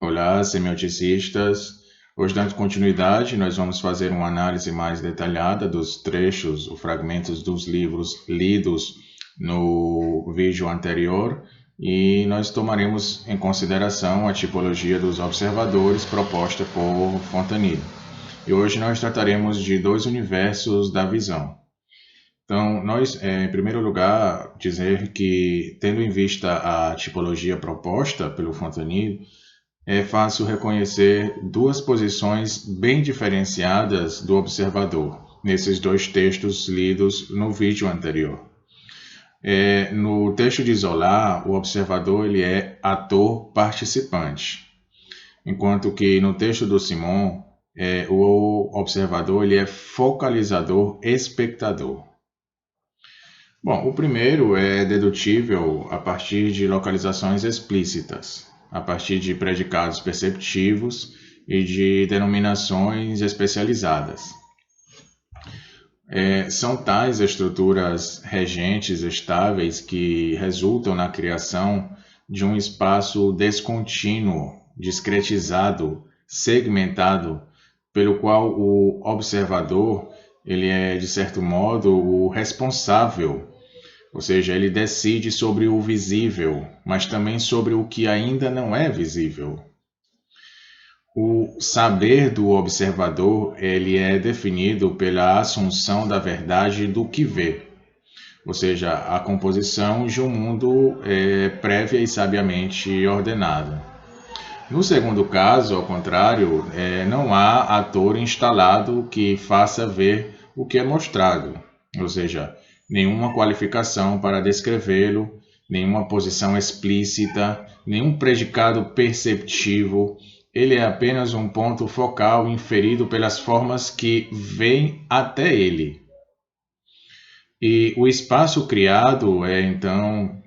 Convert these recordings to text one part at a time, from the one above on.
Olá, semioticistas. Hoje, dando continuidade, nós vamos fazer uma análise mais detalhada dos trechos ou fragmentos dos livros lidos no vídeo anterior e nós tomaremos em consideração a tipologia dos observadores proposta por Fontanille. E hoje nós trataremos de dois universos da visão. Então, nós, em primeiro lugar, dizer que, tendo em vista a tipologia proposta pelo Fontanille, é fácil reconhecer duas posições bem diferenciadas do observador, nesses dois textos lidos no vídeo anterior. No texto de Zola, o observador ele é ator participante, enquanto que no texto do Simon, o observador ele é focalizador espectador. Bom, o primeiro é dedutível a partir de localizações explícitas, a partir de predicados perceptivos e de denominações especializadas. São tais estruturas regentes estáveis que resultam na criação de um espaço descontínuo, discretizado, segmentado, pelo qual o observador ele é, de certo modo, o responsável. Ou seja, ele decide sobre o visível, mas também sobre o que ainda não é visível. O saber do observador ele é definido pela assunção da verdade do que vê, ou seja, a composição de um mundo prévia e sabiamente ordenado. No segundo caso, ao contrário, não há ator instalado que faça ver o que é mostrado, ou seja, nenhuma qualificação para descrevê-lo, nenhuma posição explícita, nenhum predicado perceptivo. Ele é apenas um ponto focal inferido pelas formas que vêm até ele. E o espaço criado é, então,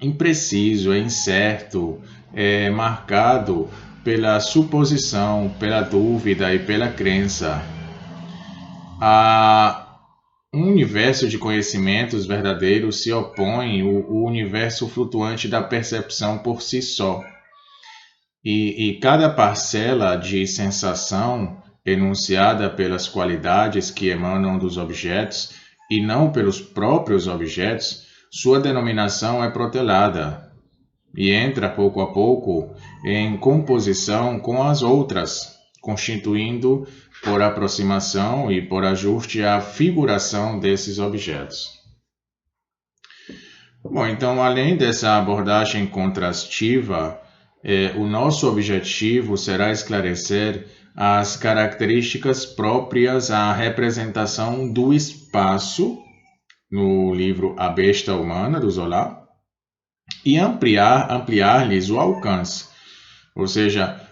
impreciso, é incerto, é marcado pela suposição, pela dúvida e pela crença. Um universo de conhecimentos verdadeiros se opõe ao universo flutuante da percepção por si só. E cada parcela de sensação enunciada pelas qualidades que emanam dos objetos e não pelos próprios objetos, sua denominação é protelada e entra pouco a pouco em composição com as outras, constituindo por aproximação e por ajuste a figuração desses objetos. Bom, então, além dessa abordagem contrastiva, o nosso objetivo será esclarecer as características próprias à representação do espaço no livro A Besta Humana, do Zola, e ampliar-lhes o alcance, ou seja,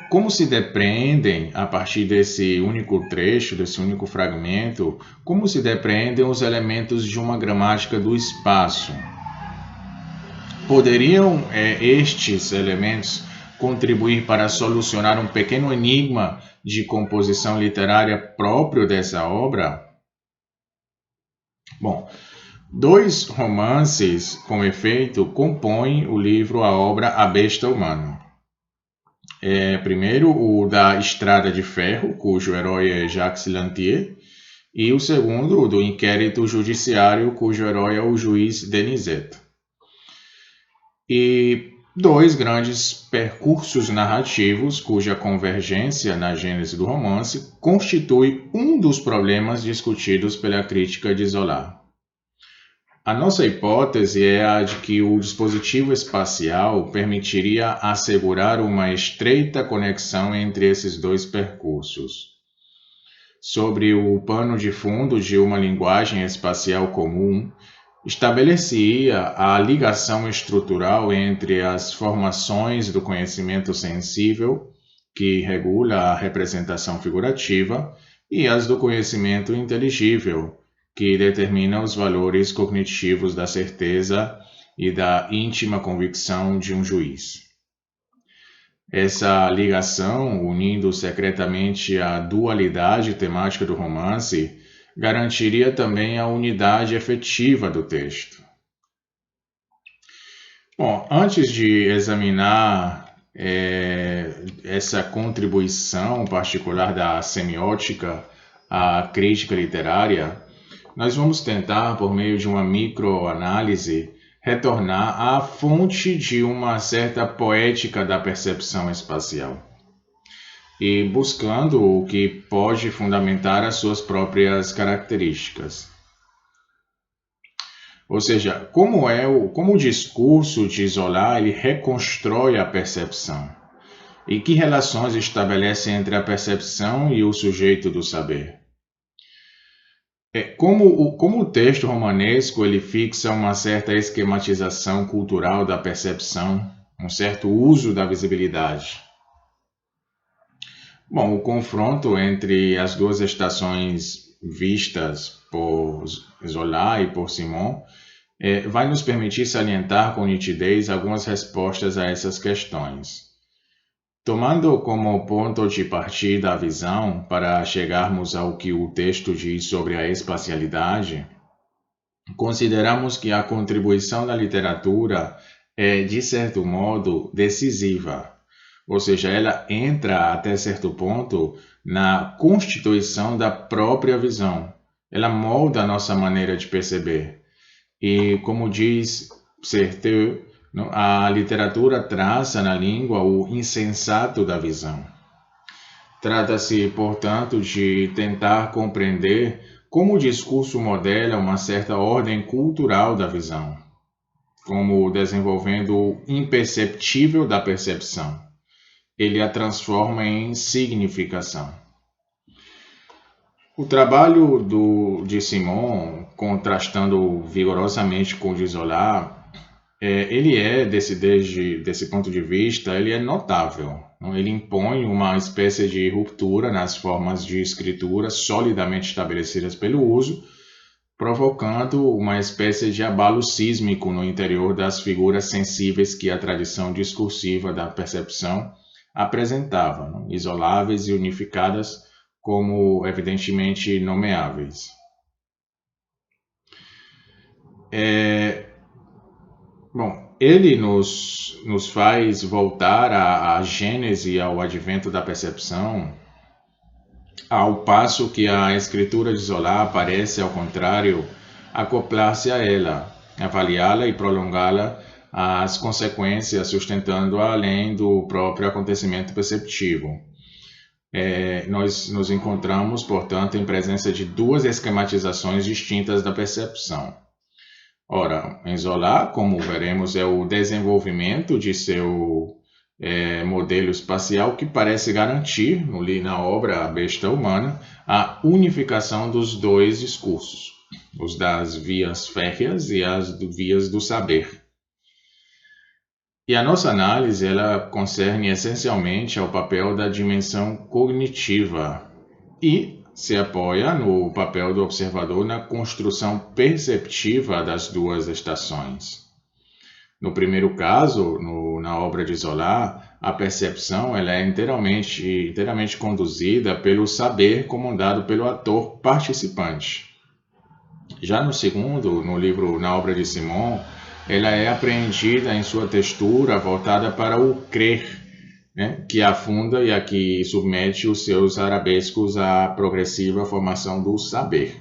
como se depreendem, a partir desse único trecho, desse único fragmento, como se depreendem os elementos de uma gramática do espaço. Poderiam estes elementos contribuir para solucionar um pequeno enigma de composição literária próprio dessa obra? Bom, dois romances, com efeito, compõem o livro, a obra A Besta Humana. Primeiro, o da Estrada de Ferro, cujo herói é Jacques Lantier, e o segundo, o do Inquérito Judiciário, cujo herói é o juiz Denisette. E dois grandes percursos narrativos, cuja convergência na gênese do romance constitui um dos problemas discutidos pela crítica de Zola. A nossa hipótese é a de que o dispositivo espacial permitiria assegurar uma estreita conexão entre esses dois percursos. Sobre o pano de fundo de uma linguagem espacial comum, estabelecia a ligação estrutural entre as formações do conhecimento sensível, que regula a representação figurativa, e as do conhecimento inteligível, que determina os valores cognitivos da certeza e da íntima convicção de um juiz. Essa ligação, unindo secretamente a dualidade temática do romance, garantiria também a unidade efetiva do texto. Bom, antes de examinar essa contribuição particular da semiótica à crítica literária, nós vamos tentar, por meio de uma microanálise, retornar à fonte de uma certa poética da percepção espacial e buscando o que pode fundamentar as suas próprias características. Ou seja, como o discurso de Zola ele reconstrói a percepção e que relações estabelece entre a percepção e o sujeito do saber. Como o texto romanesco ele fixa uma certa esquematização cultural da percepção, um certo uso da visibilidade. Bom, o confronto entre as duas estações vistas por Zola e por Simon vai nos permitir salientar com nitidez algumas respostas a essas questões. Tomando como ponto de partida a visão para chegarmos ao que o texto diz sobre a espacialidade, consideramos que a contribuição da literatura é, de certo modo, decisiva. Ou seja, ela entra até certo ponto na constituição da própria visão. Ela molda a nossa maneira de perceber. E, como diz Certeau, a literatura traça na língua o insensato da visão. Trata-se, portanto, de tentar compreender como o discurso modela uma certa ordem cultural da visão, como desenvolvendo o imperceptível da percepção. Ele a transforma em significação. O trabalho de Simon, contrastando vigorosamente com o de Zola, ele desse ponto de vista, ele é notável. Ele impõe uma espécie de ruptura nas formas de escritura solidamente estabelecidas pelo uso, provocando uma espécie de abalo sísmico no interior das figuras sensíveis que a tradição discursiva da percepção apresentava, isoláveis e unificadas como evidentemente nomeáveis. Ele nos faz voltar à gênese e ao advento da percepção, ao passo que a escritura de Zola parece, ao contrário, acoplar-se a ela, avaliá-la e prolongá-la às consequências, sustentando-a além do próprio acontecimento perceptivo. Nós nos encontramos, portanto, em presença de duas esquematizações distintas da percepção. Ora, em Zola, como veremos, é o desenvolvimento de seu modelo espacial que parece garantir, na obra A Besta Humana, a unificação dos dois discursos, os das vias férreas e as vias do saber. E a nossa análise ela concerne essencialmente ao papel da dimensão cognitiva e se apoia no papel do observador na construção perceptiva das duas estações. No caso, na obra de Zola, a percepção ela é inteiramente conduzida pelo saber comandado pelo ator participante. Já no segundo, na obra de Simon, ela é apreendida em sua textura voltada para o crer, que afunda e a que submete os seus arabescos à progressiva formação do saber.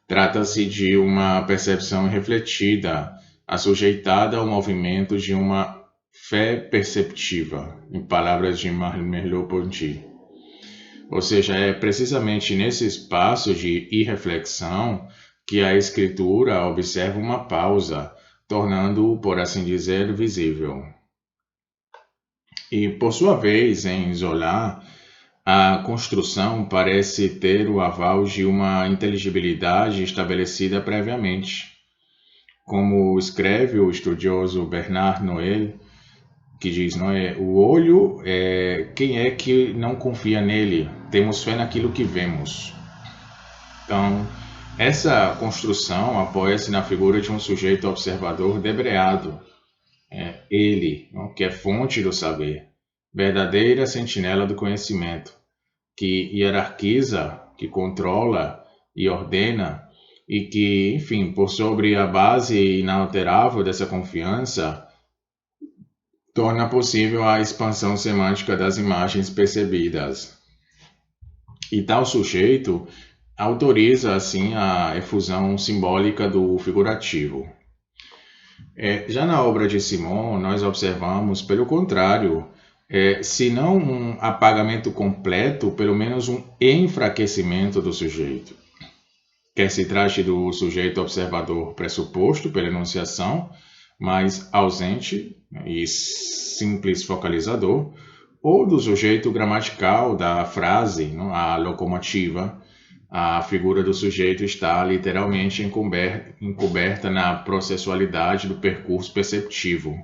Trata-se de uma percepção refletida, assujeitada ao movimento de uma fé perceptiva, em palavras de Merleau-Ponty. Ou seja, é precisamente nesse espaço de irreflexão que a escritura observa uma pausa, tornando-o, por assim dizer, visível. E, por sua vez, em Zola, a construção parece ter o aval de uma inteligibilidade estabelecida previamente. Como escreve o estudioso Bernard Noël, que diz, o olho, quem é que não confia nele? Temos fé naquilo que vemos. Então, essa construção apoia-se na figura de um sujeito observador debreado, ele, que é fonte do saber, verdadeira sentinela do conhecimento, que hierarquiza, que controla e ordena, e que, enfim, por sobre a base inalterável dessa confiança, torna possível a expansão semântica das imagens percebidas. E tal sujeito autoriza, assim, a efusão simbólica do figurativo. Já na obra de Simon, nós observamos, pelo contrário, se não um apagamento completo, pelo menos um enfraquecimento do sujeito. Quer se trate do sujeito observador pressuposto pela enunciação, mas ausente e simples focalizador, ou do sujeito gramatical da frase, a locomotiva. A figura do sujeito está literalmente encoberta na processualidade do percurso perceptivo,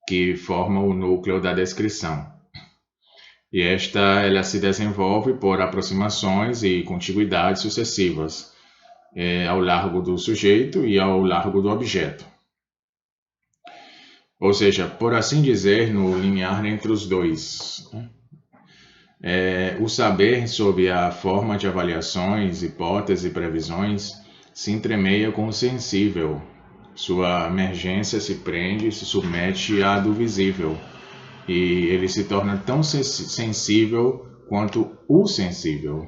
que forma o núcleo da descrição. E ela se desenvolve por aproximações e contiguidades sucessivas, ao largo do sujeito e ao largo do objeto. Ou seja, por assim dizer, no limiar entre os dois. O saber sob a forma de avaliações, hipóteses e previsões se entremeia com o sensível. Sua emergência se prende e se submete à do visível. E ele se torna tão sensível quanto o sensível.